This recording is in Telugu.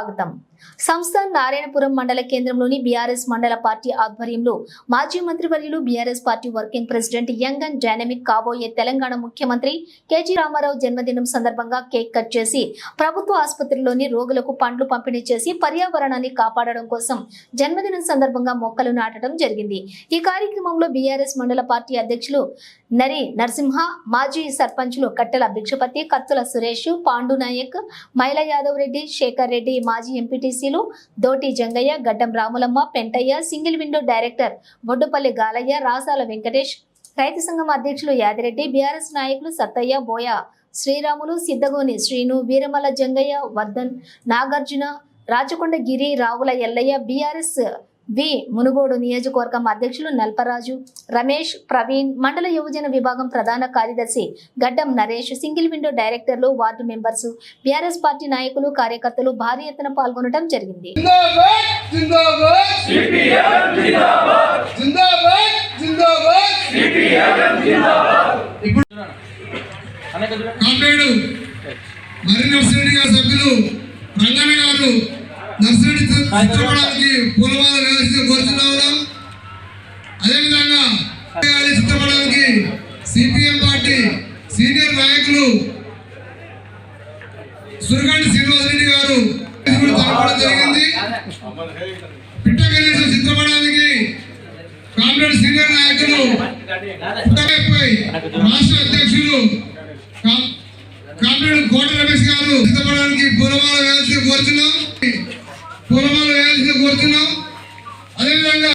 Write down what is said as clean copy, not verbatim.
స్వాగతం. సంస్థ నారాయణపురం మండల కేంద్రంలోని బీఆర్ఎస్ మండల పార్టీ ఆధ్వర్యంలో మాజీ మంత్రివర్యులు BRS party working president young and dynamic కాబోయే తెలంగాణ ముఖ్యమంత్రి కేజీ రామారావు జన్మదినం సందర్భంగా కేక్ కట్ చేసి ప్రభుత్వ ఆసుపత్రిలోని రోగులకు పండ్లు పంపిణీ చేసి పర్యావరణాన్ని కాపాడడం కోసం జన్మదినం సందర్భంగా మొక్కలు నాటడం జరిగింది. ఈ కార్యక్రమంలో బీఆర్ఎస్ మండల పార్టీ అధ్యక్షులు నరి నరసింహ, మాజీ సర్పంచులు కట్టెల భిక్షపతి, కత్తుల సురేష్, పాండు నాయక్, మైల యాదవ్ రెడ్డి, శేఖర్ రెడ్డి, మాజీ ఎంపీటీసీలు Doti Jangaiah, Gaddam Ramulamma, Pentaiah, single window director Boddupalli Galaiah, Rasala Venkatesh, రైతు సంఘం అధ్యక్షులు యాదిరెడ్డి, బీఆర్ఎస్ నాయకులు సత్తయ్య, బోయ శ్రీరాములు, సిద్ధగోని శ్రీను, వీరమల జంగయ్య, వర్ధన్, నాగార్జున, రాచకొండ గిరి, రావుల ఎల్లయ్య, బీఆర్ఎస్ వి మునుగోడు నియోజకవర్గం అధ్యక్షులు నల్పరాజు, రమేష్, ప్రవీణ్, మండల యువజన విభాగం ప్రధాన కార్యదర్శి గడ్డం నరేష్, సింగిల్ విండో డైరెక్టర్లు, వార్డు మెంబర్స్, బీఆర్ఎస్ పార్టీ నాయకులు, కార్యకర్తలు భారీ ఎత్తున పాల్గొనడం జరిగింది. నర్సరెడ్డి చిత్రపడానికి పూలమాల వేయాల్సిన కోరుతున్నా ఉన్నాం. అదేవిధంగా చిత్రపడానికి సిపిఎం పార్టీ సీనియర్ నాయకులు సురగండి శ్రీనివాసరెడ్డి గారు జరపడం జరిగింది. పిట్ట గణేశం చిత్రపడానికి కాంగ్రెస్ సీనియర్ నాయకులు రాష్ట్ర అధ్యక్షులు కామ్రేడ్ కోట రమేష్ గారు చిత్రపడానికి పూలమాల వేయాల్సిన కోరుతున్నాం. అదేవిధంగా